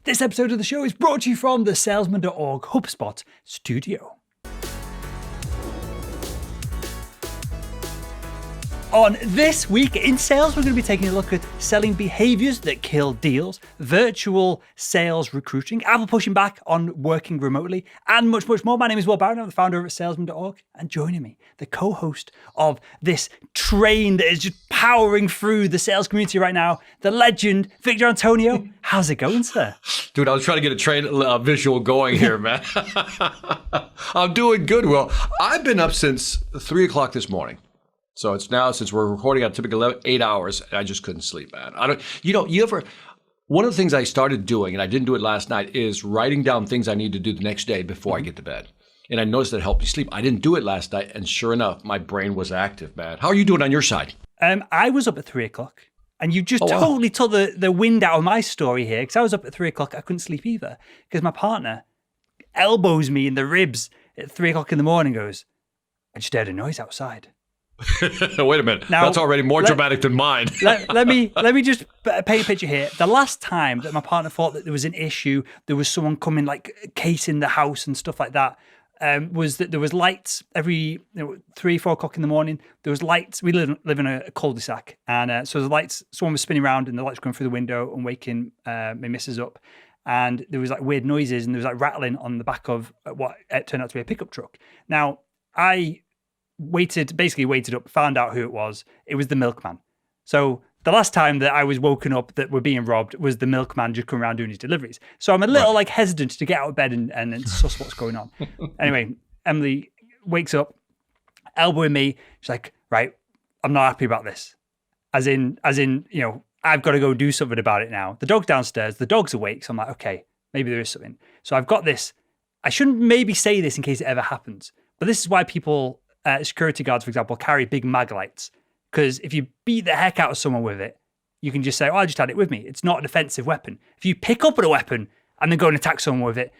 This episode of the show is brought to you from the salesman.org HubSpot studio. On This Week in Sales, we're going to be taking a look at selling behaviors that kill deals, virtual sales recruiting, Apple pushing back on working remotely, and much, much more. My name is Will Barron. I'm the founder of salesman.org, and joining me, the co-host of this train that is just powering through the sales community right now, the legend, Victor Antonio. How's it going, sir? Dude, I was trying to get a train visual going here, man. I'm doing good, Will. I've been up since 3 o'clock this morning. So it's now, since we're recording on typically 8 hours, I just couldn't sleep, man. One of the things I started doing, and I didn't do it last night, is writing down things I need to do the next day before I get to bed. And I noticed that helped me sleep. I didn't do it last night, and sure enough, my brain was active, man. How are you doing on your side? I was up at 3 o'clock, and you just totally took the wind out of my story here, because I was up at 3 o'clock. I couldn't sleep either, because my partner elbows me in the ribs at 3 o'clock in the morning, goes, I just heard a noise outside. Wait a minute. Now, that's already more dramatic than mine. let me just paint a picture here. The last time that my partner thought that there was an issue, there was someone coming like casing the house and stuff like that, was that there was lights every 3, 4 o'clock in the morning. There was lights. We live in a cul-de-sac, and so the lights. Someone was spinning around, and the lights going through the window and waking my missus up. And there was like weird noises, and there was like rattling on the back of what it turned out to be a pickup truck. Now I waited up, found out who it was. It was the milkman. So the last time that I was woken up that we're being robbed was the milkman just coming around doing his deliveries. So I'm a little hesitant to get out of bed and suss what's going on. Anyway, Emily wakes up, elbowing me. She's like, right, I'm not happy about this. As in, I've got to go do something about it now. The dog's downstairs, the dog's awake. So I'm like, okay, maybe there is something. So I've got this. I shouldn't maybe say this in case it ever happens, but this is why people, security guards, for example, carry big mag lights, because if you beat the heck out of someone with it, you can just say, I just had it with me. It's not a defensive weapon. If you pick up a weapon and then go and attack someone with it,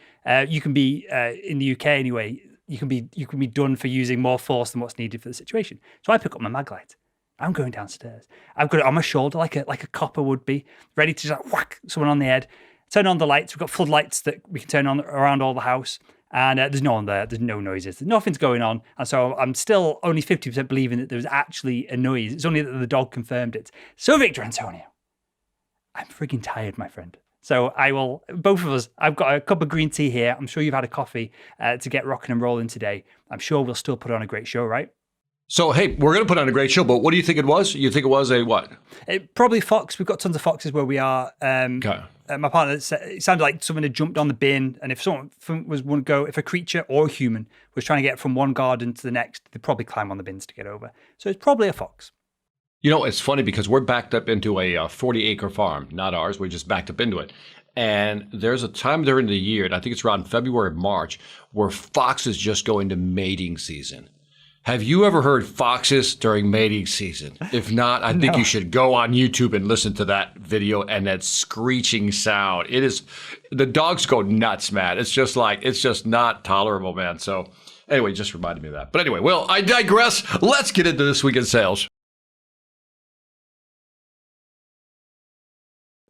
you can be, in the UK anyway, you can be done for using more force than what's needed for the situation. So I pick up my mag light. I'm going downstairs. I've got it on my shoulder like a copper would be, ready to just whack someone on the head. Turn on the lights. We've got floodlights that we can turn on around all the house. And there's no one there. There's no noises. Nothing's going on. And so I'm still only 50% believing that there was actually a noise. It's only that the dog confirmed it. So Victor Antonio, I'm freaking tired, my friend. So both of us, I've got a cup of green tea here. I'm sure you've had a coffee to get rocking and rolling today. I'm sure we'll still put on a great show, right? So, hey, we're going to put on a great show, but what do you think it was? You think it was a what? Probably fox. We've got tons of foxes where we are. Okay. My partner said it sounded like someone had jumped on the bin, and if a creature or a human was trying to get from one garden to the next, they'd probably climb on the bins to get over. So it's probably a fox. You know, it's funny because we're backed up into a 40-acre farm, not ours. We're just backed up into it. And there's a time during the year, and I think it's around February, March, where foxes just go into mating season. Have you ever heard foxes during mating season? If not, I think you should go on YouTube and listen to that video and that screeching sound. It is, the dogs go nuts, man. It's just not tolerable, man. So anyway, just reminded me of that. But anyway, well, I digress. Let's get into This Week in Sales.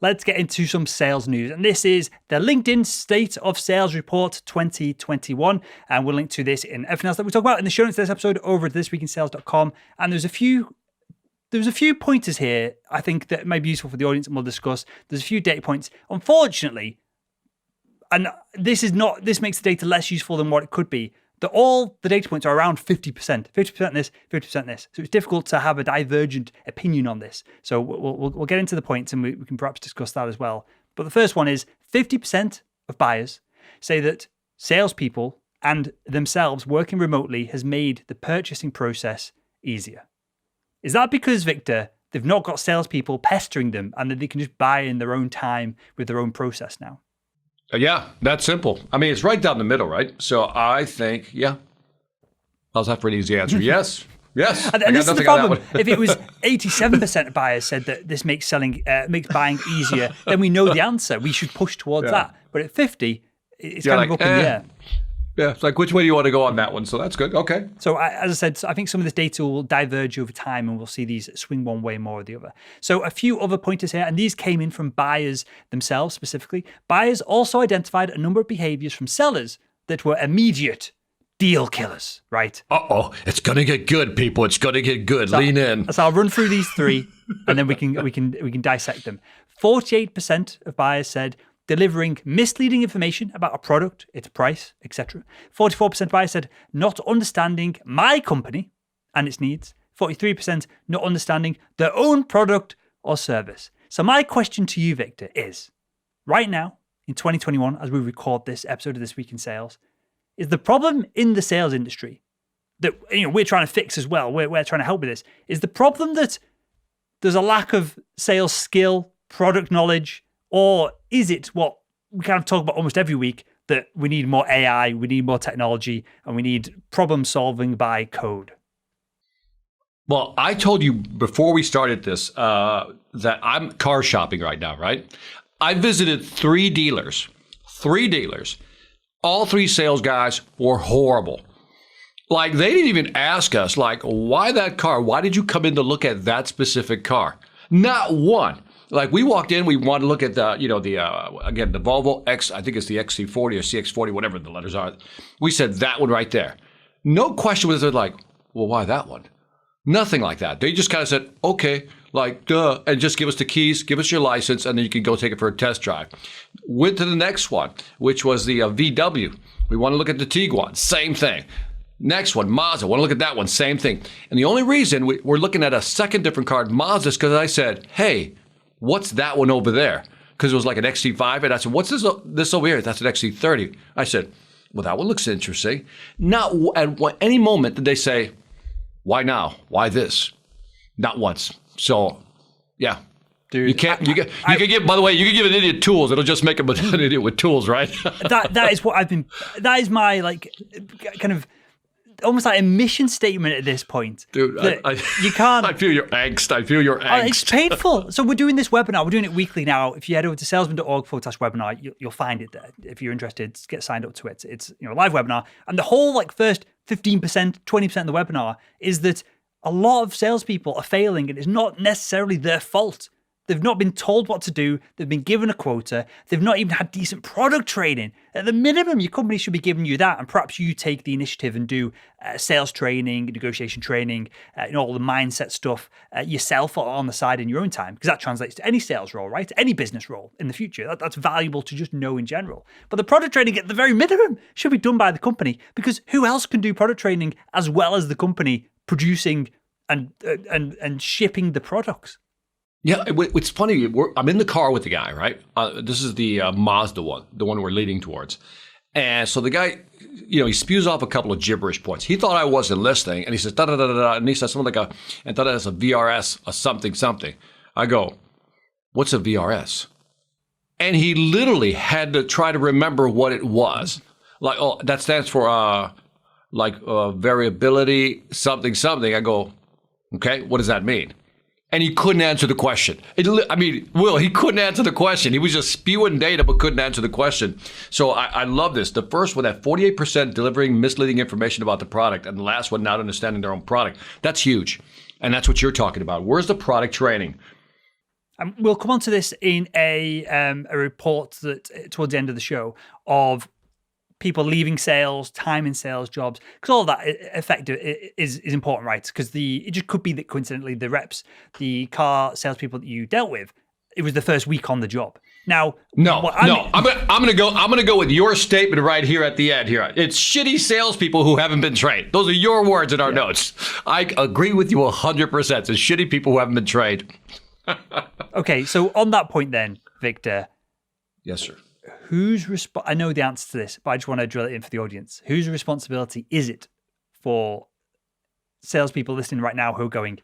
Let's get into some sales news. And this is the LinkedIn State of Sales Report 2021. And we'll link to this and everything else that we talk about in the show notes of this episode over at thisweekinsales.com. And there's a few pointers here, I think, that may be useful for the audience, and we'll discuss. There's a few data points. Unfortunately, and this makes the data less useful than what it could be, that all the data points are around 50%. 50% this, 50% this. So it's difficult to have a divergent opinion on this. So we'll get into the points, and we can perhaps discuss that as well. But the first one is 50% of buyers say that salespeople and themselves working remotely has made the purchasing process easier. Is that because, Victor, they've not got salespeople pestering them and that they can just buy in their own time with their own process now? Yeah, that's simple. I mean, it's right down the middle, right? So I think, yeah. How's that for an easy answer? Yes. Yes. And this is the problem. If it was 87% of buyers said that this makes buying easier, then we know the answer. We should push towards that. But at 50, it's kind of up in the air. Yeah, it's like, which way do you want to go on that one? So that's good. Okay. So as I said, I think some of this data will diverge over time and we'll see these swing one way more or the other. So a few other pointers here, and these came in from buyers themselves specifically. Buyers also identified a number of behaviors from sellers that were immediate deal killers, right? Uh-oh, it's going to get good, people. It's going to get good. Lean in. So I'll run through these three and then we can dissect them. 48% of buyers said delivering misleading information about a product, its price, etc. 44% of buyers said not understanding my company and its needs. 43% not understanding their own product or service. So my question to you, Victor, is right now in 2021, as we record this episode of This Week in Sales, is the problem in the sales industry that we're trying to fix as well, we're trying to help with this, is the problem that there's a lack of sales skill, product knowledge, or is it what we kind of talk about almost every week, that we need more AI, we need more technology, and we need problem solving by code? Well, I told you before we started this that I'm car shopping right now, right? I visited 3 dealers. All 3 sales guys were horrible. Like, they didn't even ask us, like, why that car? Why did you come in to look at that specific car? Not one. Like, we walked in, we wanted to look at the Volvo X, I think it's the XC40 or CX40, whatever the letters are. We said that one right there. No question was it like, well, why that one? Nothing like that. They just kind of said, okay, like, duh, and just give us the keys, give us your license, and then you can go take it for a test drive. Went to the next one, which was the VW. We want to look at the Tiguan, same thing. Next one, Mazda, want to look at that one, same thing. And the only reason we're looking at a second different car, Mazda, is because I said, hey, what's that one over there? Because it was like an XC5, and I said, what's this over here? That's an XC30. I said, well, that one looks interesting. Not at any moment did they say, why now? Why this? Not once. So, yeah. Dude, you can give, by the way, you can give an idiot tools. It'll just make him an idiot with tools, right? that is my, like, kind of almost like a mission statement at this point. Dude, you can't. I feel your angst. It's painful. So we're doing this webinar. We're doing it weekly now. If you head over to salesman.org/webinar, you'll find it there. If you're interested, get signed up to it. It's a live webinar. And the whole first 15%, 20% of the webinar is that a lot of salespeople are failing, and it's not necessarily their fault. They've not been told what to do. They've been given a quota. They've not even had decent product training. At the minimum, your company should be giving you that, and perhaps you take the initiative and do sales training, negotiation training, all the mindset stuff yourself or on the side in your own time, because that translates to any sales role, right? Any business role in the future. That's valuable to just know in general. But the product training, at the very minimum, should be done by the company, because who else can do product training as well as the company producing and shipping the products? Yeah, it's funny. I'm in the car with the guy, right? This is the Mazda one, the one we're leading towards. And so the guy, he spews off a couple of gibberish points. He thought I wasn't listening, and he says, da-da-da-da-da, and he says something like and thought that's a VRS, a something. I go, what's a VRS? And he literally had to try to remember what it was. Like, oh, that stands for, variability, something. I go, okay, what does that mean? And he couldn't answer the question. He couldn't answer the question. He was just spewing data, but couldn't answer the question. So I love this. The first one, that 48% delivering misleading information about the product, and the last one, not understanding their own product. That's huge. And that's what you're talking about. Where's the product training? We'll come on to this in a report that towards the end of the show of people leaving sales, time in sales jobs, because all of that effective is important, right? Because it just could be that coincidentally the reps, the car salespeople that you dealt with, it was the first week on the job. Now, I'm gonna go with your statement right here at the end. Here, it's shitty salespeople who haven't been trained. Those are your words in our notes. I agree with you 100%. It's shitty people who haven't been trained. Okay, so on that point, then, Victor. Yes, sir. I know the answer to this, but I just want to drill it in for the audience. Whose responsibility is it for salespeople listening right now who are going,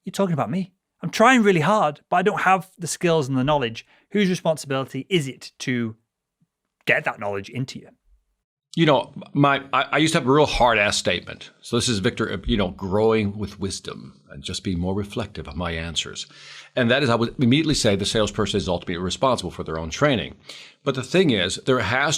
you're talking about me? I'm trying really hard, but I don't have the skills and the knowledge. Whose responsibility is it to get that knowledge into you? I used to have a real hard-ass statement. So this is Victor, growing with wisdom and just being more reflective of my answers. And that is, I would immediately say the salesperson is ultimately responsible for their own training. But the thing is,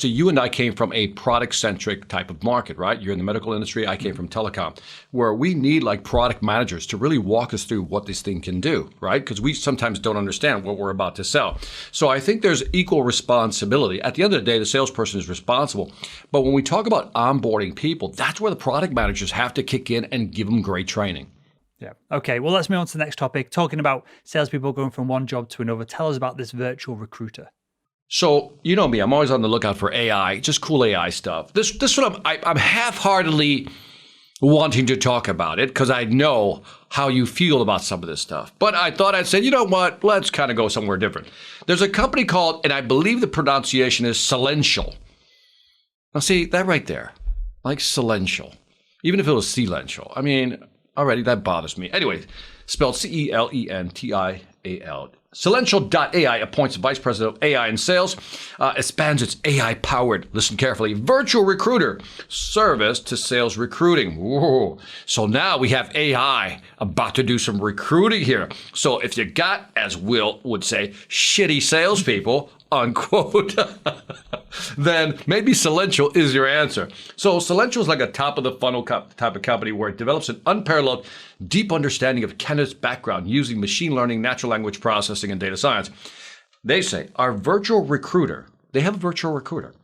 you and I came from a product-centric type of market, right? You're in the medical industry, I came from telecom, where we need like product managers to really walk us through what this thing can do, right? Because we sometimes don't understand what we're about to sell. So I think there's equal responsibility. At the end of the day, the salesperson is responsible. But when we talk about onboarding people, that's where the product managers have to kick in and give them great training. Yeah. Okay. Well, let's move on to the next topic, talking about salespeople going from one job to another. Tell us about this virtual recruiter. So, you know me, I'm always on the lookout for AI, just cool AI stuff. This one, I'm half-heartedly wanting to talk about it because I know how you feel about some of this stuff. But I thought I'd say, you know what, let's kind of go somewhere different. There's a company called, and I believe the pronunciation is Silential. Now see, that right there, like Silential, even if it was Silential, I mean, already that bothers me. Anyway, spelled Celential. Silential.ai appoints a vice president of AI and sales, expands its AI-powered, listen carefully, virtual recruiter service to sales recruiting. Whoa. So now we have AI about to do some recruiting here. So if you got, as Will would say, shitty salespeople, unquote, then maybe Silential is your answer. So Silential is like a top of the funnel type of company where it develops an unparalleled deep understanding of candidates' background using machine learning, natural language processing, and data science. They say our virtual recruiter, they have a virtual recruiter,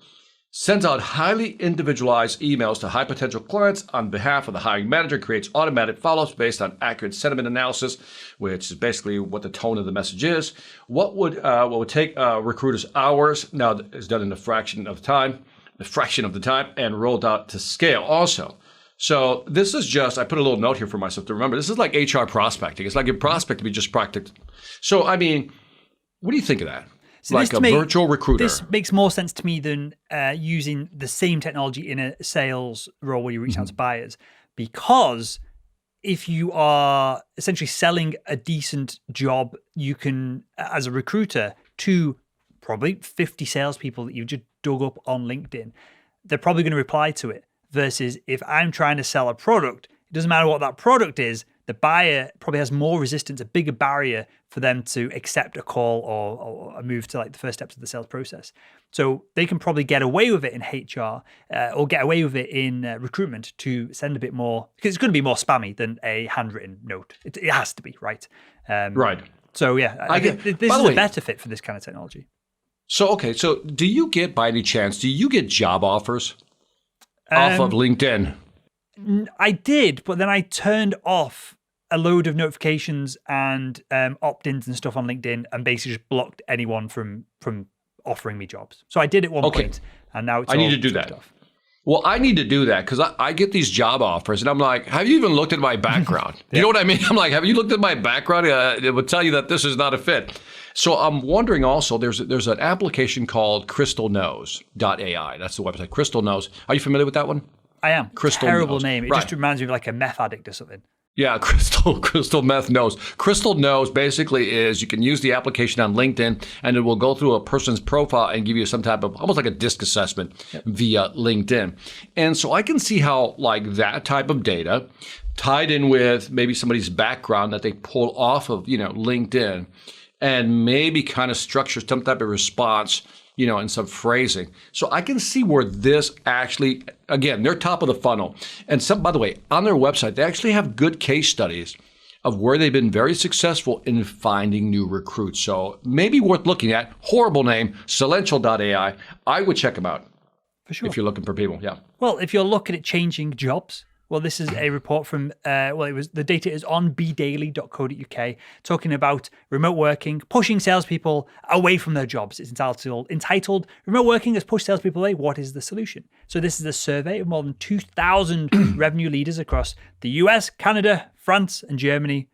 sends out highly individualized emails to high potential clients on behalf of the hiring manager, creates automatic follow-ups based on accurate sentiment analysis, which is basically what the tone of the message is. What would take recruiters hours now is done in a fraction of the time, and rolled out to scale also. So this is just, I put a little note here for myself to remember, this is like HR prospecting. It's like your prospect to be just practical. So, I mean, what do you think of that? So like a virtual recruiter. This makes more sense to me than using the same technology in a sales role where you reach out to buyers. Because if you are essentially selling a decent job, you can, as a recruiter, to probably 50 salespeople that you've just dug up on LinkedIn, they're probably going to reply to it. Versus if I'm trying to sell a product, it doesn't matter what that product is, the buyer probably has more resistance, a bigger barrier for them to accept a call or move to like the first steps of the sales process. So they can probably get away with it in HR or get away with it in recruitment to send a bit more, because it's going to be more spammy than a handwritten note. It has to be, right? Right. So yeah, this is a better fit for this kind of technology. So, okay. So do you get, by any chance, job offers off of LinkedIn? I did, but then I turned off a load of notifications and opt-ins and stuff on LinkedIn, and basically just blocked anyone from offering me jobs. So I did at one point, and now it's I need to do that. Off. Well, I need to do that because I get these job offers, and I'm like, have you even looked at my background? You know what I mean? I'm like, have you looked at my background? It would tell you that this is not a fit. So I'm wondering also, there's an application called crystalknows.ai. That's the website, Crystal Knows. Are you familiar with that one? I am. Crystal Terrible Knows. name. It just reminds me of like a meth addict or something. Yeah, Crystal Meth Knows. Crystal Knows basically is you can use the application on LinkedIn, and it will go through a person's profile and give you some type of, almost like a disc assessment via LinkedIn. And so I can see how like that type of data tied in with maybe somebody's background that they pull off of, LinkedIn, and maybe kind of structure some type of response, and some phrasing. So I can see where this actually, again, they're top of the funnel. And by the way, on their website, they actually have good case studies of where they've been very successful in finding new recruits. So maybe worth looking at. Horrible name, Silential.ai. I would check them out. For sure. If you're looking for people, yeah. Well, if you're looking at changing jobs, well, this is a report from, the data is on bdaily.co.uk, talking about remote working, pushing salespeople away from their jobs. It's entitled Remote Working Has Pushed Salespeople Away. What is the solution? So this is a survey of more than 2,000 revenue leaders across the US, Canada, France, and Germany.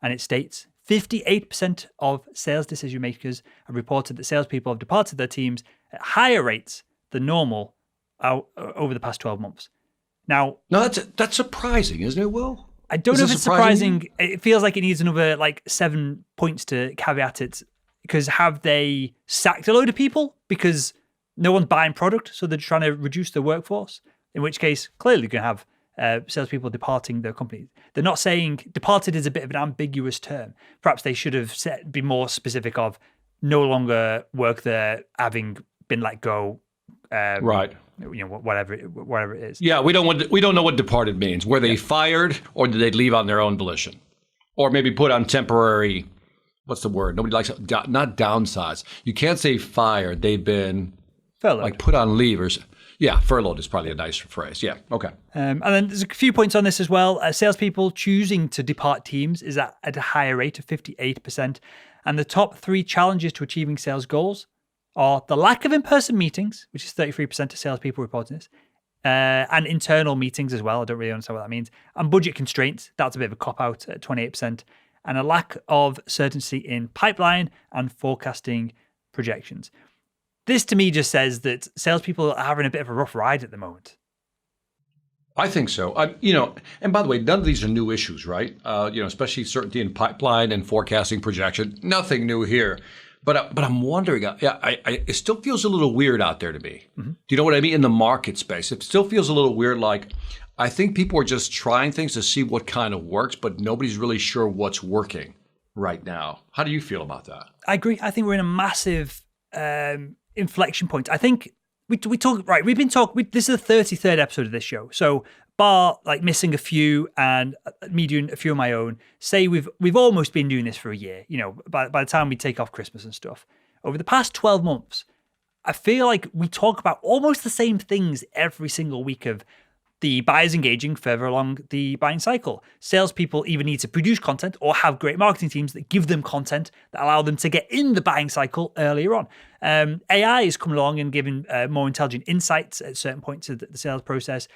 And it states 58% of sales decision makers have reported that salespeople have departed their teams at higher rates than normal over the past 12 months. Now, no, that's surprising, isn't it, Will? I don't know if it's surprising. It feels like it needs another 7 points to caveat it, because have they sacked a load of people because no one's buying product, so they're trying to reduce their workforce? In which case, clearly you're going to have salespeople departing their company. They're not saying departed is a bit of an ambiguous term. Perhaps they should have be more specific of no longer work there, having been let go. Right. Whatever it is. Yeah, we don't know what departed means. Were they fired, or did they leave on their own volition, or maybe put on temporary? What's the word? Nobody likes it. Not downsize. You can't say fired. They've been furloughed. Like put on leave or. Yeah, furloughed is probably a nicer phrase. Yeah, okay. And then there's a few points on this as well. Salespeople choosing to depart teams is at a higher rate of 58%. And the top 3 challenges to achieving sales goals are the lack of in-person meetings, which is 33% of salespeople reporting this, and internal meetings as well. I don't really understand what that means. And budget constraints, that's a bit of a cop-out at 28%. And a lack of certainty in pipeline and forecasting projections. This to me just says that salespeople are having a bit of a rough ride at the moment. I think so. And by the way, none of these are new issues, right? Especially certainty in pipeline and forecasting projection. Nothing new here. But I'm wondering, it still feels a little weird out there to me. Mm-hmm. Do you know what I mean? In the market space, it still feels a little weird. Like, I think people are just trying things to see what kind of works, but nobody's really sure what's working right now. How do you feel about that? I agree. I think we're in a massive inflection point. I think we talk right. We've been talking. This is the 33rd episode of this show. So bar like missing a few and me doing a few of my own. Say we've almost been doing this for a year. By the time we take off Christmas and stuff. Over the past 12 months, I feel like we talk about almost the same things every single week of the buyers engaging further along the buying cycle. Salespeople either need to produce content or have great marketing teams that give them content that allow them to get in the buying cycle earlier on. AI is coming along and giving more intelligent insights at certain points of the sales process.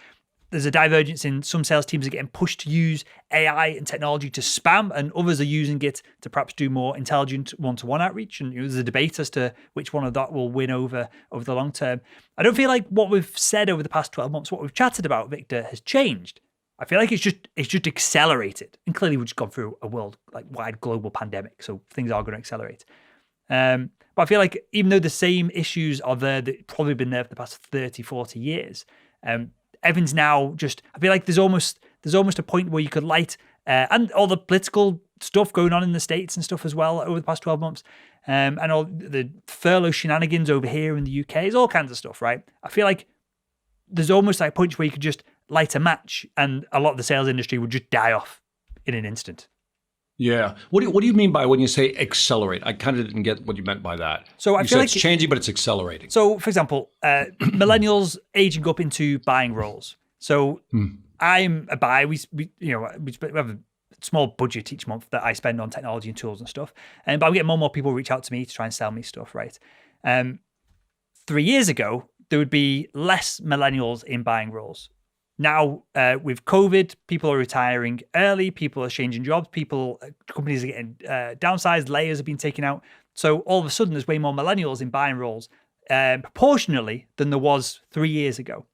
There's a divergence in some sales teams are getting pushed to use AI and technology to spam, and others are using it to perhaps do more intelligent one-to-one outreach. And there's a debate as to which one of that will win over the long term. I don't feel like what we've said over the past 12 months, what we've chatted about, Victor, has changed. I feel like it's just accelerated. And clearly we've just gone through a world-wide global pandemic, so things are going to accelerate. But I feel like even though the same issues are there that probably been there for the past 30, 40 years, everything's now just, I feel like there's almost a point where you could light, and all the political stuff going on in the States and stuff as well over the past 12 months, and all the furlough shenanigans over here in the UK, is all kinds of stuff, right? I feel like there's almost like points where you could just light a match and a lot of the sales industry would just die off in an instant. Yeah. What do you mean by when you say accelerate? I kind of didn't get what you meant by that. So I feel like it's changing, but it's accelerating. So, for example, millennials aging up into buying roles. So I'm a buyer. We have a small budget each month that I spend on technology and tools and stuff. But I'm getting more and more people reach out to me to try and sell me stuff, right? 3 years ago, there would be less millennials in buying roles. Now, with COVID, people are retiring early, people are changing jobs, companies are getting downsized, layers are being taken out. So all of a sudden, there's way more millennials in buying roles proportionally than there was 3 years ago.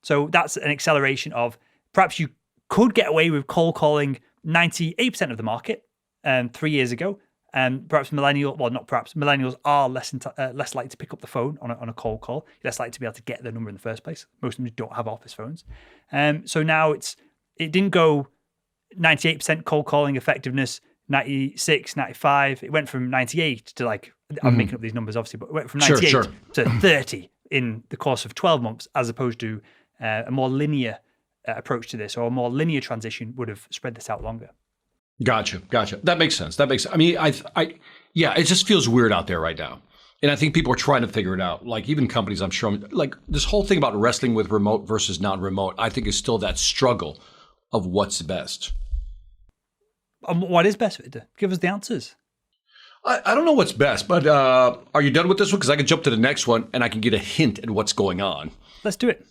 So that's an acceleration of perhaps you could get away with cold calling 98% of the market 3 years ago. Perhaps millennials are less likely to pick up the phone on a cold call, less likely to be able to get their number in the first place. Most of them don't have office phones. So now it didn't go 98% cold calling effectiveness, 96, 95. It went from 98 to I'm making up these numbers obviously, but it went from 98 to 30 in the course of 12 months, as opposed to a more linear approach to this, or a more linear transition would have spread this out longer. Gotcha. That makes sense. I mean, it just feels weird out there right now. And I think people are trying to figure it out. Like even companies, I'm sure, like this whole thing about wrestling with remote versus non-remote, I think is still that struggle of what's best. What is best, Victor? Give us the answers. I don't know what's best, but are you done with this one? Because I can jump to the next one and I can get a hint at what's going on. Let's do it.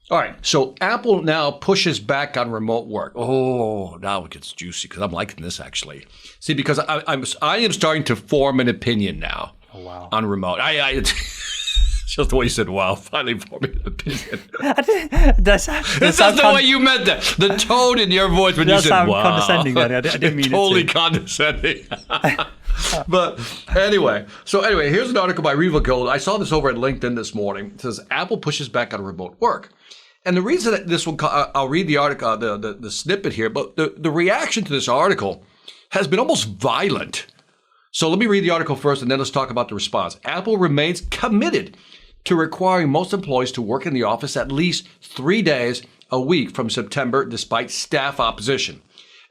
All right, so Apple now pushes back on remote work. Oh, now it gets juicy because I'm liking this actually. See, because I am starting to form an opinion now. Oh, wow. On remote. Just the way you said, wow, finally forming an opinion. This is the way you meant that. The tone in your voice when you said, wow. Condescending, then. I didn't mean it totally condescending. But anyway, here's an article by Riva Gold. I saw this over at LinkedIn this morning. It says, Apple pushes back on remote work. And the reason that this one, I'll read the article, the snippet here, but the reaction to this article has been almost violent. So let me read the article first, and then let's talk about the response. Apple remains committed to requiring most employees to work in the office at least 3 days a week from September, despite staff opposition.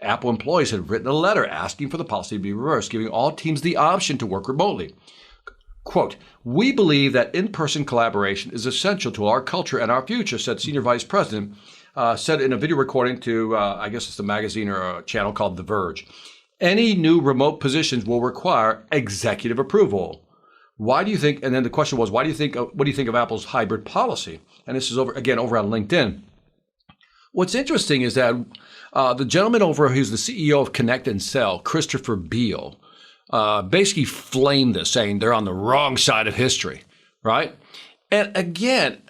Apple employees had written a letter asking for the policy to be reversed, giving all teams the option to work remotely. Quote, "We believe that in-person collaboration is essential to our culture and our future," said Senior Vice President, said in a video recording to, I guess it's a magazine or a channel called The Verge. "Any new remote positions will require executive approval. Why do you think," and then the question was, what do you think of Apple's hybrid policy? And this is over on LinkedIn. What's interesting is that the gentleman over who's the CEO of Connect and Sell, Christopher Beal, basically flamed this, saying they're on the wrong side of history, right? And again,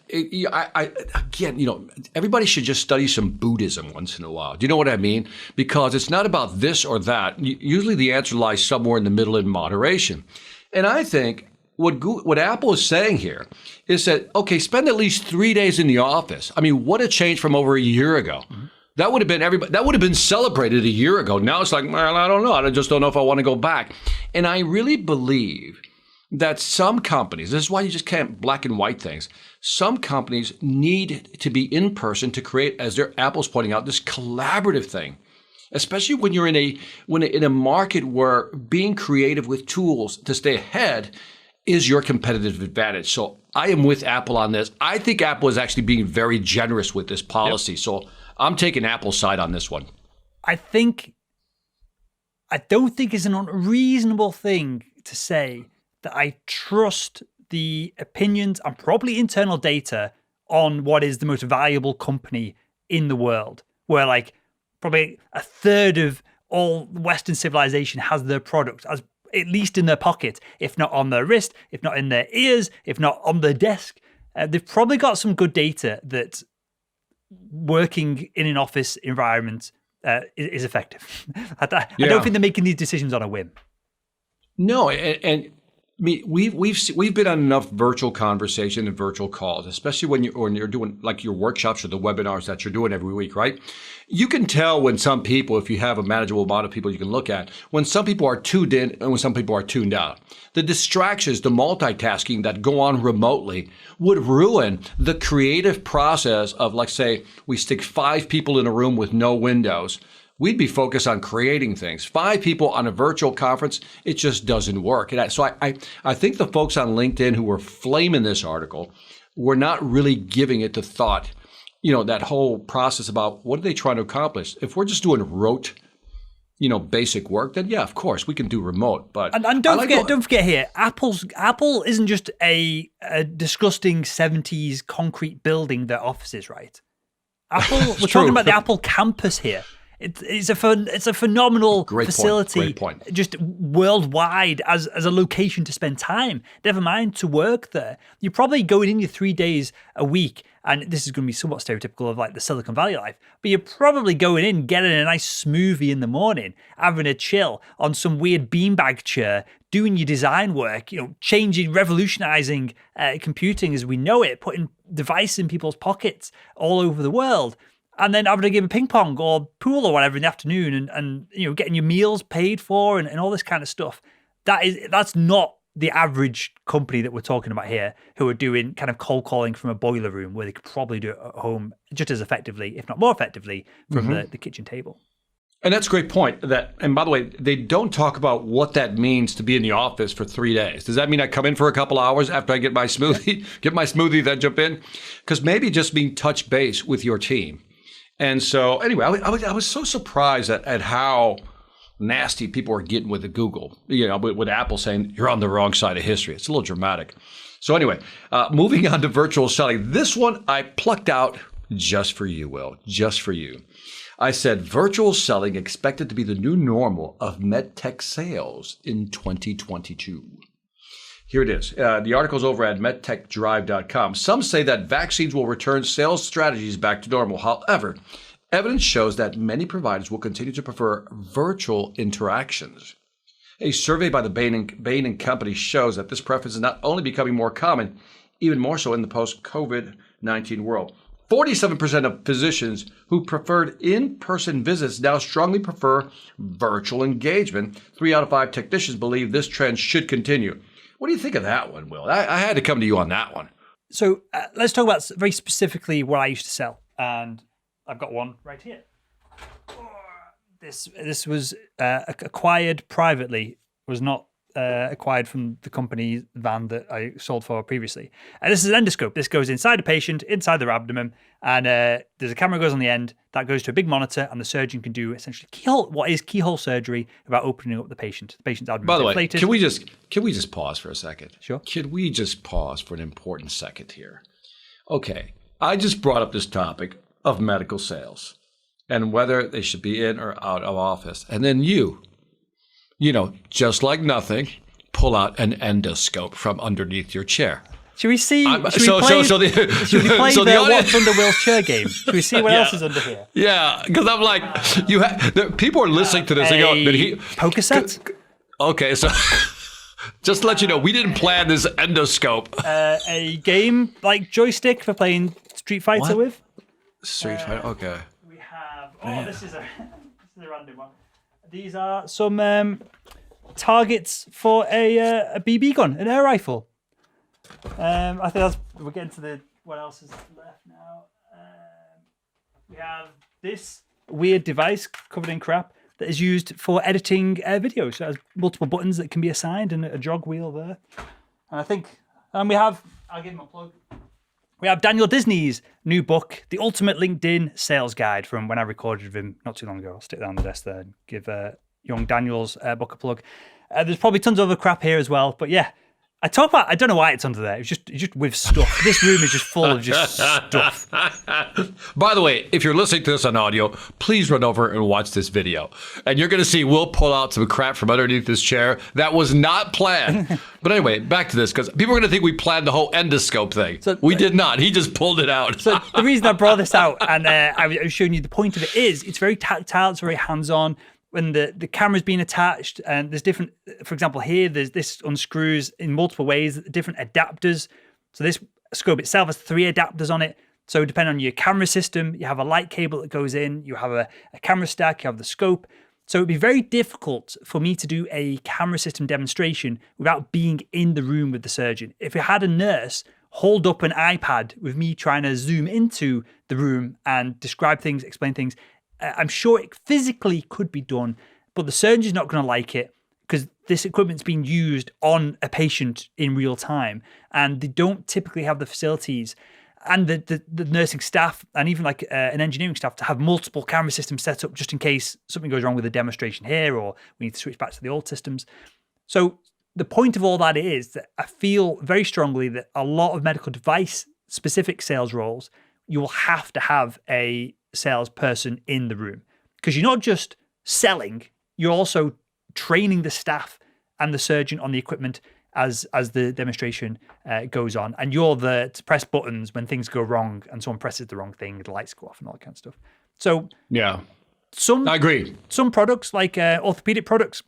everybody should just study some Buddhism once in a while. Do you know what I mean? Because it's not about this or that. Usually the answer lies somewhere in the middle in moderation. And I think what Apple is saying here is that, okay, spend at least 3 days in the office. I mean, what a change from over a year ago. Mm-hmm. That would have been celebrated a year ago. Now it's like, well, I don't know. I just don't know if I want to go back. And I really believe that some companies, this is why you just can't black and white things. Some companies need to be in person to create, as Apple's pointing out, this collaborative thing. Especially when you're in a market where being creative with tools to stay ahead is your competitive advantage. So I am with Apple on this. I think Apple is actually being very generous with this policy. Yep. So I'm taking Apple's side on this one. I don't think it's an unreasonable thing to say that I trust the opinions and probably internal data on what is the most valuable company in the world, where like probably a third of all Western civilization has their product as at least in their pocket, if not on their wrist, if not in their ears, if not on their desk. They've probably got some good data that working in an office environment is effective. I don't think they're making these decisions on a whim. No, and we've been on enough virtual conversation and virtual calls, especially when you're doing like your workshops or the webinars that you're doing every week, right? You can tell when some people, if you have a manageable amount of people you can look at, when some people are tuned in and when some people are tuned out. The distractions, the multitasking that go on remotely would ruin the creative process of, like, say, we stick 5 people in a room with no windows. We'd be focused on creating things. 5 people on a virtual conference, it just doesn't work. And so I think the folks on LinkedIn who were flaming this article were not really giving it the thought, that whole process about what are they trying to accomplish. If we're just doing rote, basic work, then yeah, of course we can do remote. But and don't forget here, Apple isn't just a disgusting 70s concrete building that offices, right? We're talking about the Apple campus here. It's a phenomenal facility, Great point. Just worldwide as a location to spend time. Never mind to work there. You're probably going in your 3 days a week, and this is going to be somewhat stereotypical of like the Silicon Valley life. But you're probably going in, getting a nice smoothie in the morning, having a chill on some weird beanbag chair, doing your design work. Changing, revolutionizing computing as we know it, putting devices in people's pockets all over the world. And then having a game of ping pong or pool or whatever in the afternoon and getting your meals paid for and all this kind of stuff. That's not the average company that we're talking about here who are doing kind of cold calling from a boiler room where they could probably do it at home just as effectively, if not more effectively, from the kitchen table. And that's a great point. And by the way, they don't talk about what that means to be in the office for 3 days. Does that mean I come in for a couple hours after I get my smoothie, then jump in? Because maybe just being touch base with your team. And so, anyway, I was so surprised at how nasty people are getting with the Google, with Apple saying you're on the wrong side of history. It's a little dramatic. So anyway, moving on to virtual selling. This one I plucked out just for you, Will, just for you. I said virtual selling expected to be the new normal of medtech sales in 2022. Here it is. The article's over at medtechdrive.com. Some say that vaccines will return sales strategies back to normal. However, evidence shows that many providers will continue to prefer virtual interactions. A survey by the Bain & Company shows that this preference is not only becoming more common, even more so in the post-COVID-19 world. 47% of physicians who preferred in-person visits now strongly prefer virtual engagement. 3 out of 5 technicians believe this trend should continue. What do you think of that one, Will? I had to come to you on that one. So let's talk about very specifically what I used to sell. And I've got one right here. This was acquired privately, was not acquired from the company van that I sold for previously. And this is an endoscope. This goes inside a patient, inside their abdomen, and there's a camera goes on the end that goes to a big monitor, and the surgeon can do essentially keyhole surgery about opening up the patient. The patient's abdomen. By the way, deflated. can we just pause for a second? Sure. Can we just pause for an important second here? Okay, I just brought up this topic of medical sales and whether they should be in or out of office, and then you just like nothing, pull out an endoscope from underneath your chair. Should we see? Should we play the the audience, What's Under Will's chair game? Should we see what else is under here? Yeah, because I'm like, people are listening to this and go, did he poker set? Okay, so just to let you know, we didn't plan this endoscope. A game like joystick for playing Street Fighter with. Street Fighter. Okay. We have. This is a random one. These are some targets for a BB gun, an air rifle. I think we're getting to what else is left now. We have this weird device covered in crap that is used for editing videos. So it has multiple buttons that can be assigned and a jog wheel there. And I think, we have, I'll give him a plug. We have Daniel Disney's new book, The Ultimate LinkedIn Sales Guide, from when I recorded with him not too long ago. I'll stick that on the desk there and give young Daniel's book a plug. There's probably tons of other crap here as well, but yeah. I don't know why it's under there. It's just with stuff. This room is just full of just stuff. By the way, if you're listening to this on audio, please run over and watch this video. And you're going to see Will pull out some crap from underneath this chair. That was not planned. But anyway, back to this, because people are going to think we planned the whole endoscope thing. So, we did not. He just pulled it out. So the reason I brought this out, and I was showing you the point of it, is it's very tactile. It's very hands-on. When the camera's being attached, and there's different, for example, here, this unscrews in multiple ways, different adapters. So this scope itself has 3 adapters on it. So depending on your camera system, you have a light cable that goes in, you have a camera stack, you have the scope. So it'd be very difficult for me to do a camera system demonstration without being in the room with the surgeon. If you had a nurse hold up an iPad with me trying to zoom into the room and describe things, explain things, I'm sure it physically could be done, but the surgeon's not going to like it because this equipment's being used on a patient in real time, and they don't typically have the facilities and the nursing staff and even like an engineering staff to have multiple camera systems set up just in case something goes wrong with the demonstration here or we need to switch back to the old systems. So the point of all that is that I feel very strongly that a lot of medical device specific sales roles, you will have to have a salesperson in the room, because you're not just selling, you're also training the staff and the surgeon on the equipment as the demonstration goes on, and you're there to press buttons when things go wrong and someone presses the wrong thing, the lights go off and all that kind of stuff. So yeah, I agree. Some products like orthopedic products,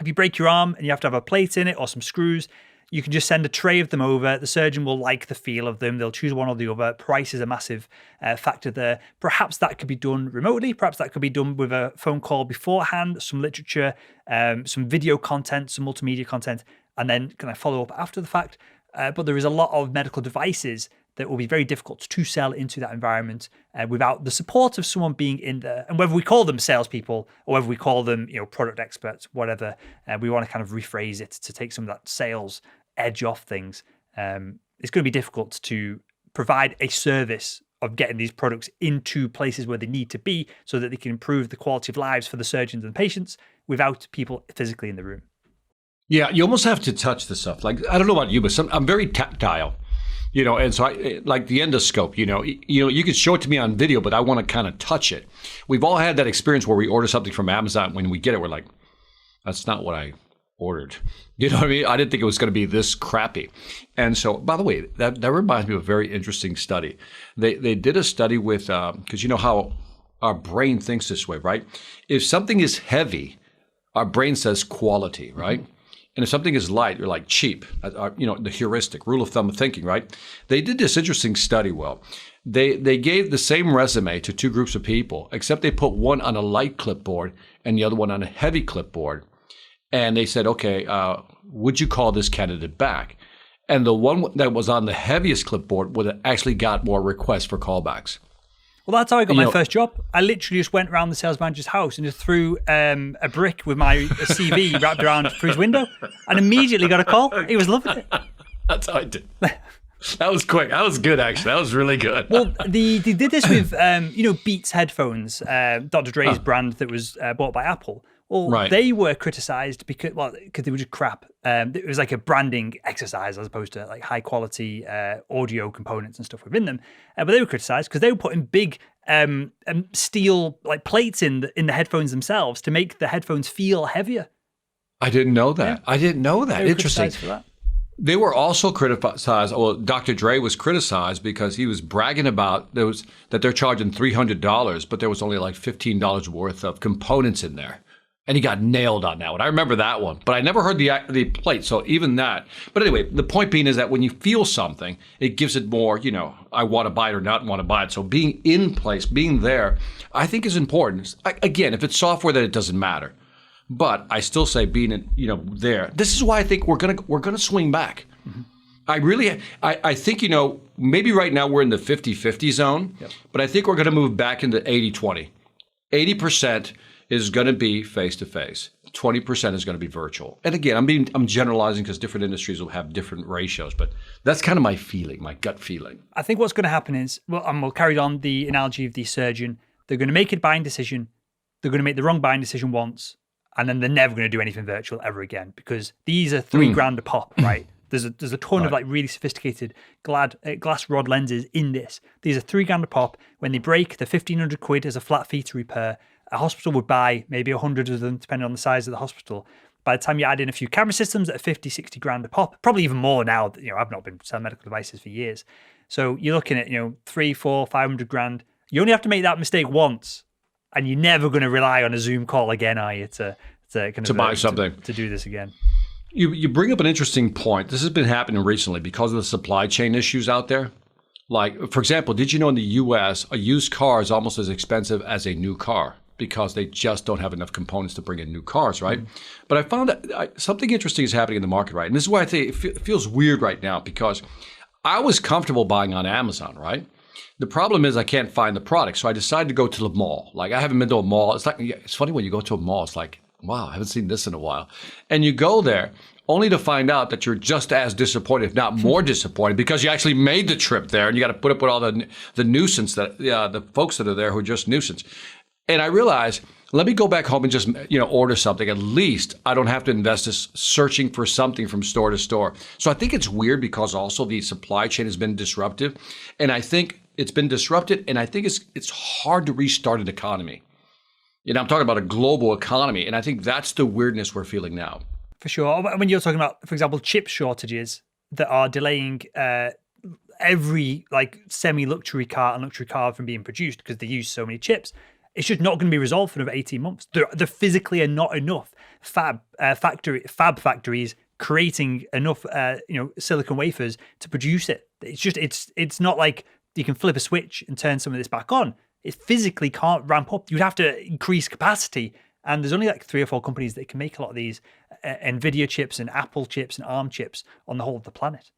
if you break your arm and you have to have a plate in it or some screws, you can just send a tray of them over. The surgeon will like the feel of them. They'll choose one or the other. Price is a massive factor there. Perhaps that could be done remotely. Perhaps that could be done with a phone call beforehand, some literature, some video content, some multimedia content, and then can I follow up after the fact? But there is a lot of medical devices that will be very difficult to sell into that environment without the support of someone being in there. And whether we call them salespeople or whether we call them, product experts, whatever, we want to kind of rephrase it to take some of that sales edge off things. It's going to be difficult to provide a service of getting these products into places where they need to be so that they can improve the quality of lives for the surgeons and patients without people physically in the room. Yeah, you almost have to touch the stuff. Like, I don't know about you, but I'm very tactile, and so I like the endoscope, you can show it to me on video, but I want to kind of touch it. We've all had that experience where we order something from Amazon. When we get it, we're like, that's not what I ordered. You know what I mean? I didn't think it was going to be this crappy. And so, by the way, that reminds me of a very interesting study. They did a study with, because you know how our brain thinks this way, right? If something is heavy, our brain says quality, right? And if something is light, you're like cheap, the heuristic, rule of thumb of thinking, right? They did this interesting study, They gave the same resume to two groups of people, except they put one on a light clipboard and the other one on a heavy clipboard. And they said, okay, would you call this candidate back? And the one that was on the heaviest clipboard would have actually got more requests for callbacks. Well, that's how I got my first job. I literally just went around the sales manager's house and just threw a brick with my CV wrapped around through his window and immediately got a call. He was loving it. That's how I did. That was quick. That was good, actually. That was really good. Well, they did this with, Beats headphones, Dr. Dre's brand that was bought by Apple. Well, They were criticized because they were just crap. It was like a branding exercise as opposed to like high quality audio components and stuff within them. But they were criticized because they were putting big steel like plates in the headphones themselves to make the headphones feel heavier. I didn't know that. Yeah. I didn't know that. They were Interesting. criticized for that. They were also criticized. Well, Dr. Dre was criticized because he was bragging about that they're charging $300, but there was only like $15 worth of components in there. And he got nailed on that one. I remember that one, but I never heard the plate. So even that. But anyway, the point being is that when you feel something, it gives it more, I want to buy it or not want to buy it. So being in place, being there, I think is important. Again, if it's software, then it doesn't matter. But I still say being, there. This is why I think we're gonna swing back. Mm-hmm. I think, maybe right now we're in the 50-50 zone, but I think we're going to move back into 80-20. 80% is going to be face-to-face. 20% is going to be virtual. And again, I'm generalizing because different industries will have different ratios, but that's kind of my feeling, my gut feeling. I think what's going to happen is, and we'll carry on the analogy of the surgeon, they're going to make a buying decision, they're going to make the wrong buying decision once, and then they're never going to do anything virtual ever again because these are $3,000 a pop, right? There's a ton of like really sophisticated glass rod lenses in this. These are $3,000 a pop. When they break, they're 1,500 quid as a flat fee to repair. A hospital would buy maybe 100 of them, depending on the size of the hospital. By the time you add in a few camera systems that are 50, 60 grand a pop, probably even more now. I've not been selling medical devices for years. So you're looking at, 3, 4, 500 grand. You only have to make that mistake once, and you're never going to rely on a Zoom call again, are you, to buy something, to do this again. You bring up an interesting point. This has been happening recently because of the supply chain issues out there. Like, for example, did you know in the U.S., a used car is almost as expensive as a new car because they just don't have enough components to bring in new cars, right? Mm-hmm. But I found that something interesting is happening in the market, right? And this is why I think it feels weird right now because I was comfortable buying on Amazon, right? The problem is I can't find the product. So I decided to go to the mall. Like, I haven't been to a mall. It's funny when you go to a mall, it's like, wow, I haven't seen this in a while. And you go there only to find out that you're just as disappointed, if not more disappointed, because you actually made the trip there and you got to put up with all the nuisance the folks that are there who are just nuisance. And I realized, let me go back home and just, order something. At least I don't have to invest this searching for something from store to store. So I think it's weird because also the supply chain has been disruptive. And I think it's been disrupted. And I think it's hard to restart an economy. I'm talking about a global economy. And I think that's the weirdness we're feeling now. For sure. When you're talking about, for example, chip shortages that are delaying every semi-luxury car and luxury car from being produced because they use so many chips, it's just not going to be resolved for another 18 months. There physically are not enough fab factories creating enough silicon wafers to produce it. It's not like you can flip a switch and turn some of this back on. It physically can't ramp up. You'd have to increase capacity. And there's only like 3 or 4 companies that can make a lot of these NVIDIA chips and Apple chips and ARM chips on the whole of the planet.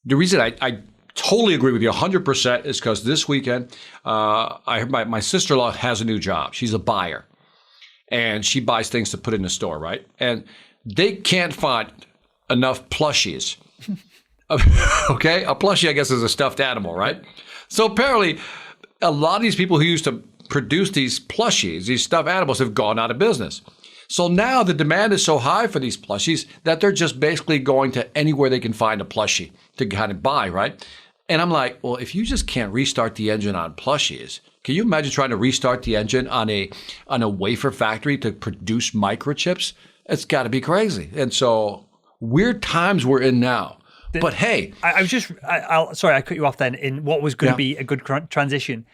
The reason I totally agree with you 100% is because this weekend, I heard my sister-in-law has a new job. She's a buyer. And she buys things to put in the store, right? And they can't find enough plushies. Okay? A plushie, I guess, is a stuffed animal, right? So apparently, a lot of these people who used to produce these plushies, these stuffed animals, have gone out of business. So now the demand is so high for these plushies that they're just basically going to anywhere they can find a plushie to kind of buy, right? And I'm like, well, if you just can't restart the engine on plushies, can you imagine trying to restart the engine on a wafer factory to produce microchips? It's got to be crazy. And so weird times we're in now. But hey, sorry, I cut you off then in what was going to be a good transition.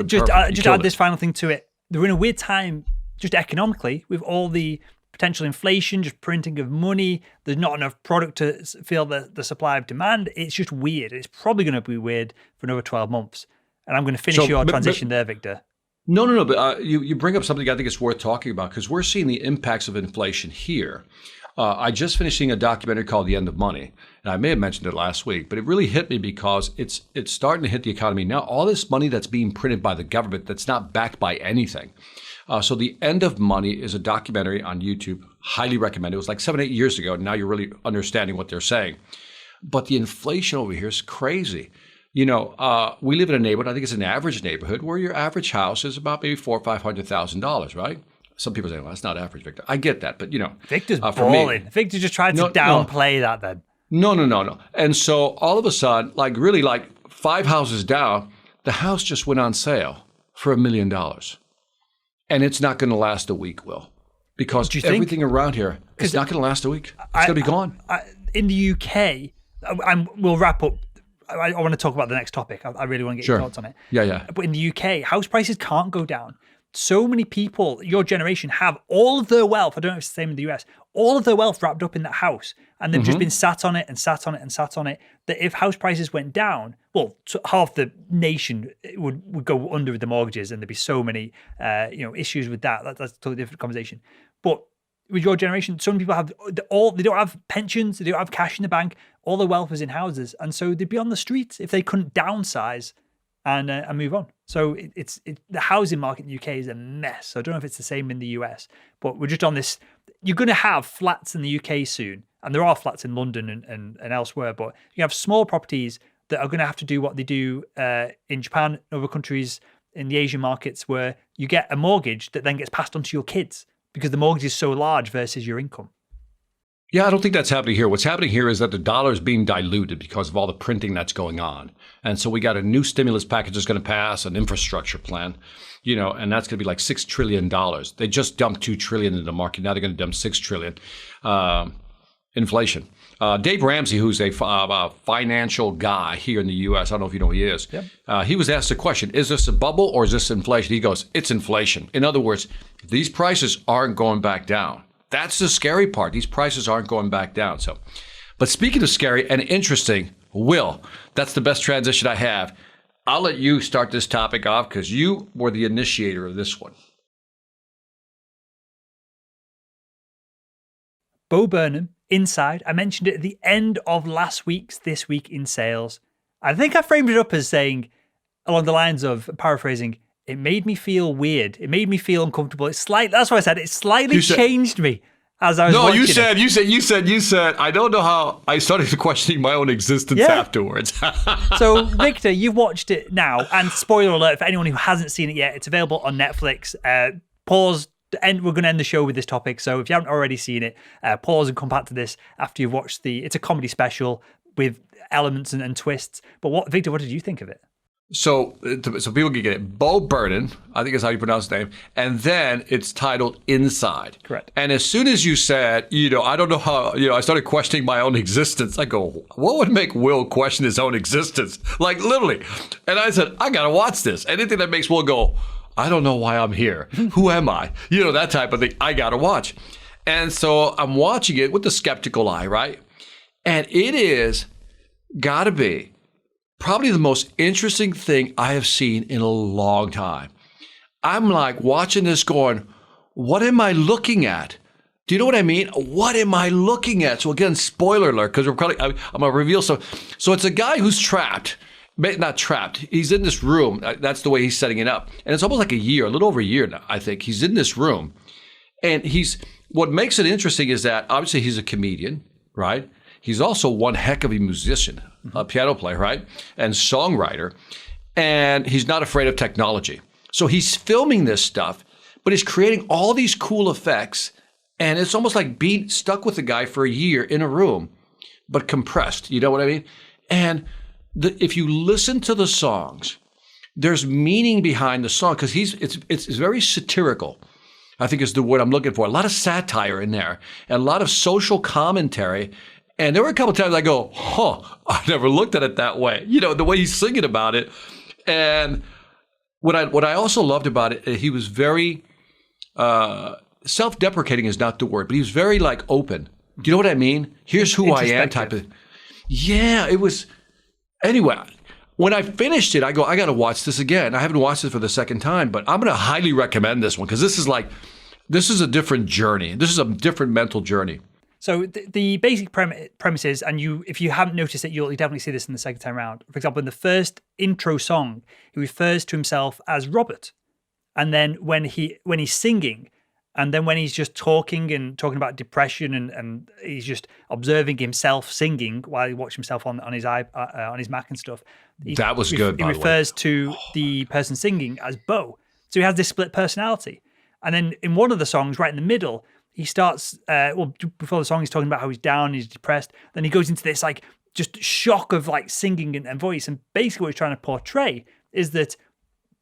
Just add this final thing to it. We're in a weird time, just economically, with all the potential inflation, just printing of money. There's not enough product to fill the supply of demand. It's just weird. It's probably going to be weird for another 12 months. And I'm going to finish your transition there, Victor. No. But you bring up something I think it's worth talking about because we're seeing the impacts of inflation here. I just finished seeing a documentary called The End of Money. And I may have mentioned it last week, but it really hit me because it's starting to hit the economy now. All this money that's being printed by the government that's not backed by anything. So The End of Money is a documentary on YouTube. Highly recommend it. It was like 7-8 years ago. And now you're really understanding what they're saying. But the inflation over here is crazy. We live in a neighborhood, I think it's an average neighborhood, where your average house is about maybe $400,000 or $500,000, right? Some people say, well, that's not average, Victor. I get that, but Victor's balling. Victor just tried to downplay that then. No. And so all of a sudden, like 5 houses down, the house just went on sale for $1 million. And it's not going to last a week, Will. Because everything around here, it's not going to last a week. It's going to be gone. In the UK, we'll wrap up. I want to talk about the next topic. I really want to get your thoughts on it. Yeah. But in the UK, house prices can't go down. So many people, your generation, have all of their wealth. I don't know if it's the same in the US. All of their wealth wrapped up in that house. And they've just been sat on it and sat on it and sat on it. That if house prices went down, well, half the nation would go under with the mortgages, and there'd be so many issues with that. That's a totally different conversation. But with your generation, some people they don't have pensions, they don't have cash in the bank. All their wealth is in houses, and so they'd be on the streets if they couldn't downsize and move on. So the housing market in the UK is a mess. So I don't know if it's the same in the US, but we're just on this. You're going to have flats in the UK soon, and there are flats in London and elsewhere, but you have small properties that are going to have to do what they do in Japan, other countries, in the Asian markets, where you get a mortgage that then gets passed on to your kids because the mortgage is so large versus your income. Yeah, I don't think that's happening here. What's happening here is that the dollar is being diluted because of all the printing that's going on. And so we got a new stimulus package that's going to pass, an infrastructure plan, and that's going to be like $6 trillion. They just dumped $2 trillion into the market. Now they're going to dump $6 trillion. Inflation. Dave Ramsey, who's a financial guy here in the U.S., I don't know if you know who he is. Yep. He was asked the question, is this a bubble or is this inflation? He goes, it's inflation. In other words, these prices aren't going back down. That's the scary part. These prices aren't going back down. So, but speaking of scary and interesting, Will, that's the best transition I have. I'll let you start this topic off because you were the initiator of this one. Bo Burnham, Inside. I mentioned it at the end of last week's This Week in Sales. I think I framed it up as saying, along the lines of paraphrasing, it made me feel weird. It made me feel uncomfortable. That's why I said it slightly changed me as I was watching it. You said, I don't know how I started questioning my own existence afterwards. So, Victor, you've watched it now. And spoiler alert, for anyone who hasn't seen it yet, it's available on Netflix. Pause. We're going to end the show with this topic. So if you haven't already seen it, pause and come back to this after you've watched it's a comedy special with elements and twists. But Victor, what did you think of it? So people can get it. Bo Burnham, I think is how you pronounce his name. And then it's titled Inside. Correct. And as soon as you said, I don't know how, I started questioning my own existence. I go, what would make Will question his own existence? Like literally. And I said, I got to watch this. Anything that makes Will go, I don't know why I'm here. Who am I? That type of thing. I got to watch. And so I'm watching it with the skeptical eye, right? And it is got to be probably the most interesting thing I have seen in a long time. I'm like watching this going, what am I looking at? Do you know what I mean? What am I looking at? So again, spoiler alert, because I'm going to reveal some. So it's a guy who's trapped. Not trapped. He's in this room. That's the way he's setting it up. And it's almost like a little over a year now, I think. He's in this room. And what makes it interesting is that obviously he's a comedian, right? He's also one heck of a musician, a piano player, right? And songwriter. And he's not afraid of technology. So he's filming this stuff, but he's creating all these cool effects. And it's almost like being stuck with the guy for a year in a room, but compressed. You know what I mean? And if you listen to the songs, there's meaning behind the song because it's very satirical, I think is the word I'm looking for. A lot of satire in there and a lot of social commentary. And there were a couple of times I go, I never looked at it that way. The way he's singing about it. And what I also loved about it, he was very self-deprecating is not the word, but he was very like open. Do you know what I mean? Here's who I am type of. Yeah, it was. Anyway, when I finished it, I go, I got to watch this again. I haven't watched it for the second time, but I'm going to highly recommend this one because this is a different journey. This is a different mental journey. So the basic premise is, and if you haven't noticed it, you'll definitely see this in the second time around. For example, in the first intro song, he refers to himself as Robert. And then when he's singing, and then when he's just talking about depression and he's just observing himself singing while he watches himself on his on his Mac and stuff. That was good, by the way. He refers to the person singing as Bo. So he has this split personality. And then in one of the songs, right in the middle, he starts, before the song, he's talking about how he's down, he's depressed. Then he goes into this like just shock of like singing and voice. And basically what he's trying to portray is that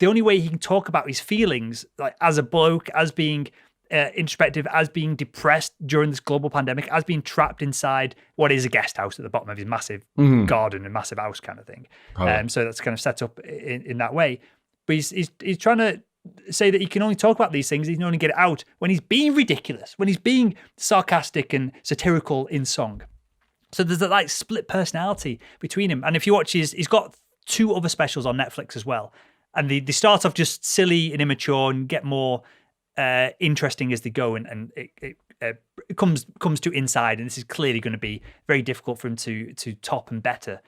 the only way he can talk about his feelings, like as a bloke, as being introspective, as being depressed during this global pandemic, as being trapped inside what is a guest house at the bottom of his massive garden and massive house kind of thing. So that's kind of set up in that way. But he's trying to say that he can only talk about these things, he can only get it out when he's being ridiculous, when he's being sarcastic and satirical in song. So there's that like split personality between him. And if you watch he's got 2 other specials on Netflix as well. And they start off just silly and immature and get more interesting as they go, and it comes to Inside, and this is clearly going to be very difficult for him to top and better.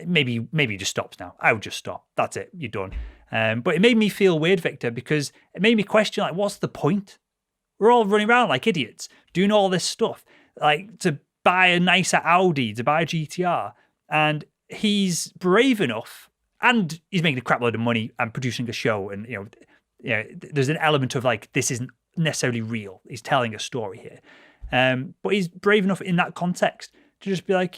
Maybe he just stops now. I would just stop. That's it. You're done. But it made me feel weird, Victor, because it made me question, like, what's the point? We're all running around like idiots, doing all this stuff, like to buy a nicer Audi, to buy a GTR, and he's brave enough, and he's making a crap load of money and producing a show, and there's an element of like, this isn't necessarily real. He's telling a story here. But he's brave enough in that context to just be like,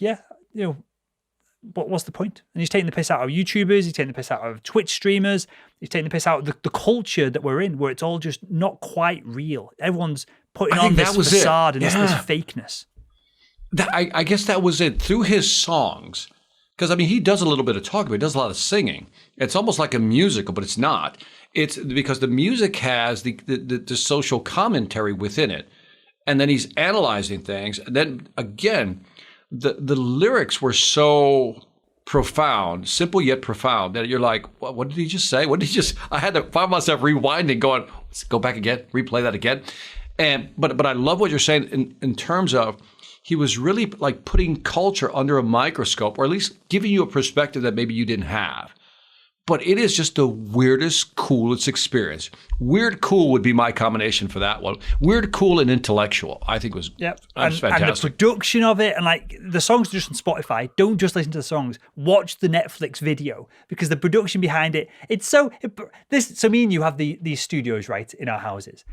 what's the point? And he's taking the piss out of YouTubers, he's taking the piss out of Twitch streamers, he's taking the piss out of the culture that we're in, where it's all just not quite real. Everyone's putting on this facade and this fakeness. I guess that was it. Through his songs, because I mean, he does a little bit of talking, but he does a lot of singing. It's almost like a musical, but it's not. It's because the music has the social commentary within it. And then he's analyzing things. And then again, the lyrics were so profound, simple yet profound, that you're like, what did he just say? What did he just, I had to find myself rewinding, going, let's go back again, replay that again. But I love what you're saying in terms of, he was really like putting culture under a microscope, or at least giving you a perspective that maybe you didn't have. But it is just the weirdest, coolest experience. Weird, cool would be my combination for that one. Weird, cool, and intellectual, I think was fantastic. And the production of it, and like the songs are just on Spotify. Don't just listen to the songs. Watch the Netflix video, because the production behind it, so me and you have these studios, right, in our houses.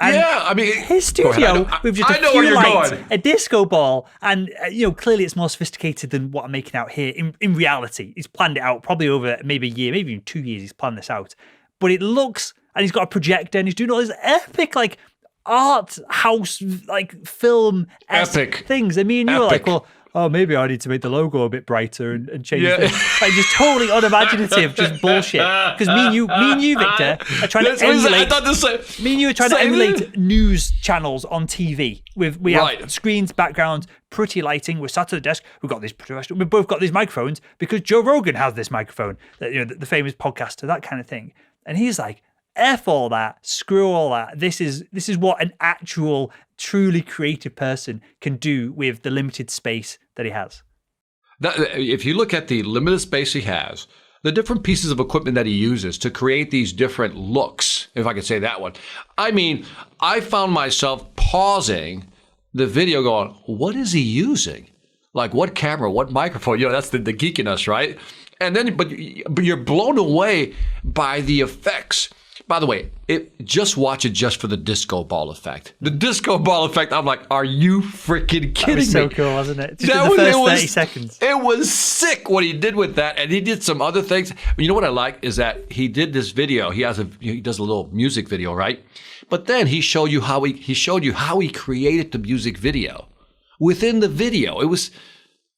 And I mean, his studio with just a few lights, a disco ball, and clearly it's more sophisticated than what I'm making out here. In reality, he's planned it out probably over maybe a year, maybe even 2 years. He's planned this out, but it looks, and he's got a projector, and he's doing all these epic like art house like film epic things. And me and you were like, well, oh, maybe I need to make the logo a bit brighter and change this. Like just totally unimaginative, just bullshit. Because me and you, Victor, are trying to emulate. Me and you are trying to emulate news channels on TV. We have screens, backgrounds, pretty lighting. We're sat at the desk. We've got this. We've both got these microphones because Joe Rogan has this microphone. The famous podcaster, that kind of thing. And he's like, F all that, screw all that. This is what an actual, truly creative person can do with the limited space that he has. If you look at the limited space he has, the different pieces of equipment that he uses to create these different looks, if I could say that one. I mean, I found myself pausing the video going, what is he using? Like what camera, what microphone? That's the geek in us, right? And then, but you're blown away by the effects. By the way, just watch it just for the disco ball effect. The disco ball effect, I'm like, are you freaking kidding me? That was so cool, wasn't it? Just in the first 30 seconds. It was sick what he did with that. And he did some other things. You know what I like is that he did this video. He does a little music video, right? But then he showed you how he created the music video. Within the video, it was,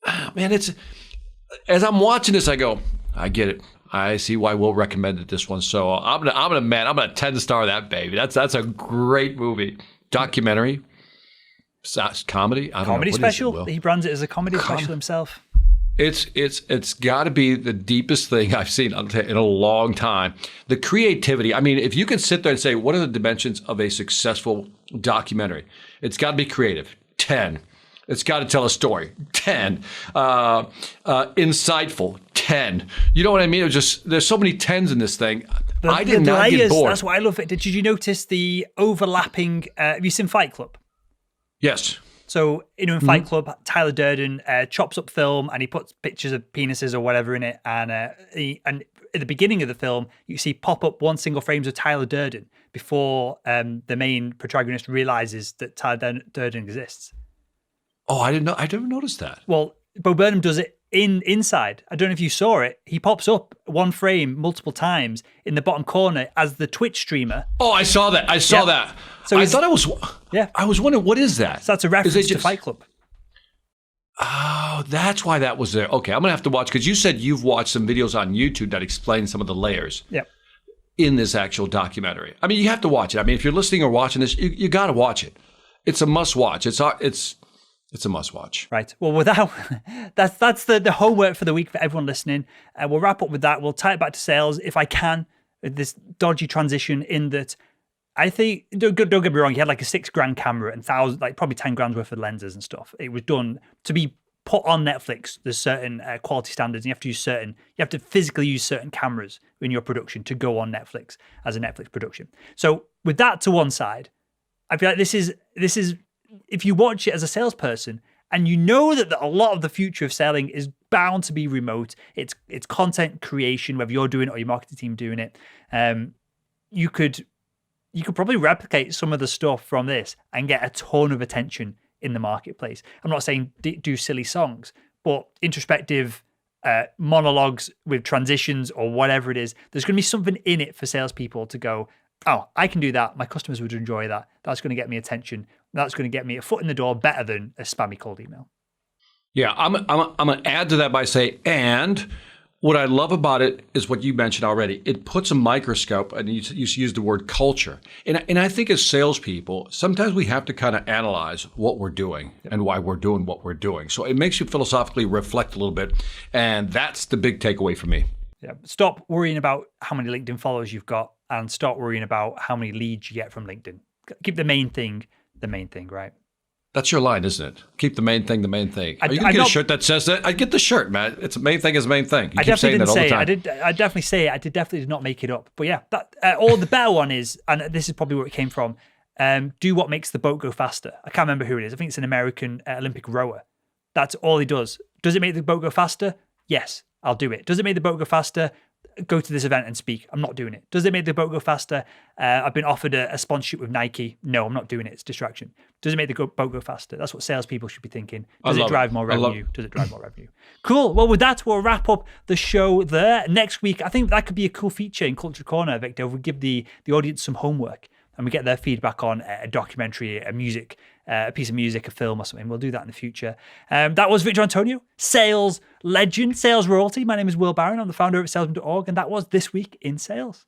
as I'm watching this, I go, I get it. I see why Will recommended this one. So I'm gonna 10-star that baby. That's a great movie. documentary, comedy. I don't Comedy know. What is it, special. Will? He brands it as a comedy special himself. It's got to be the deepest thing I've seen in a long time. The creativity. I mean, if you can sit there and say, what are the dimensions of a successful documentary? It's got to be creative. 10. It's got to tell a story. 10. Insightful. 10. You know what I mean? There's so many 10s in this thing. I did not get bored. That's why I love it. Did you notice the overlapping? Have you seen Fight Club? Yes. So, in Fight Club, Tyler Durden chops up film and he puts pictures of penises or whatever in it. And at the beginning of the film, you see pop up one single frames of Tyler Durden before the main protagonist realizes that Tyler Durden exists. Oh, I didn't know. I never noticed that. Well, Bo Burnham does it inside. I don't know if you saw it. He pops up one frame multiple times in the bottom corner as the Twitch streamer. Oh, I saw that. I saw that. So I thought it was. Yeah. I was wondering, what is that? So that's a reference to Fight Club. Oh, that's why that was there. Okay, I'm gonna have to watch, because you said you've watched some videos on YouTube that explain some of the layers. Yeah. In this actual documentary. I mean, you have to watch it. I mean, if you're listening or watching this, you got to watch it. It's a must watch. It's a must watch. Right. Well, without that's the homework for the week for everyone listening. We'll wrap up with that. We'll tie it back to sales if I can. This dodgy transition in that I think, don't get me wrong, he had like a $6,000 camera and probably 10 grand worth of lenses and stuff. It was done to be put on Netflix. There's certain quality standards. And you have to physically use certain cameras in your production to go on Netflix as a Netflix production. So with that to one side, I feel like this is if you watch it as a salesperson and you know that a lot of the future of selling is bound to be remote, it's content creation, whether you're doing it or your marketing team doing it, you could probably replicate some of the stuff from this and get a ton of attention in the marketplace. I'm not saying do silly songs, but introspective monologues with transitions or whatever it is, there's going to be something in it for salespeople to go, oh, I can do that. My customers would enjoy that. That's going to get me attention. That's going to get me a foot in the door better than a spammy cold email. Yeah, I'm going to add to that by saying, and what I love about it is what you mentioned already. It puts a microscope, and you used the word culture. And I think as salespeople, sometimes we have to kind of analyze what we're doing and why we're doing what we're doing. So it makes you philosophically reflect a little bit. And that's the big takeaway for me. Yeah. Stop worrying about how many LinkedIn followers you've got and start worrying about how many leads you get from LinkedIn. Keep the main thing, right? That's your line, isn't it? Keep the main thing the main thing. Are you going to get a shirt that says that? I'd get the shirt, man. It's the main thing is the main thing. You keep saying that all the time. I definitely say it. I definitely did not make it up. But yeah, or the better one is, and this is probably where it came from, do what makes the boat go faster. I can't remember who it is. I think it's an American Olympic rower. That's all he does. Does it make the boat go faster? Yes, I'll do it. Does it make the boat go faster? Go to this event and speak. I'm not doing it. Does it make the boat go faster? I've been offered a sponsorship with Nike. No, I'm not doing it. It's distraction. Does it make the boat go faster? That's what salespeople should be thinking. Does it drive more revenue? Does it drive more revenue? Cool. Well, with that, we'll wrap up the show there. Next week, I think that could be a cool feature in Culture Corner, Victor. We give the audience some homework and we get their feedback on a documentary, a piece of music, a film or something. We'll do that in the future. That was Victor Antonio, sales legend, sales royalty. My name is Will Barron. I'm the founder of salesman.org, and that was This Week in Sales.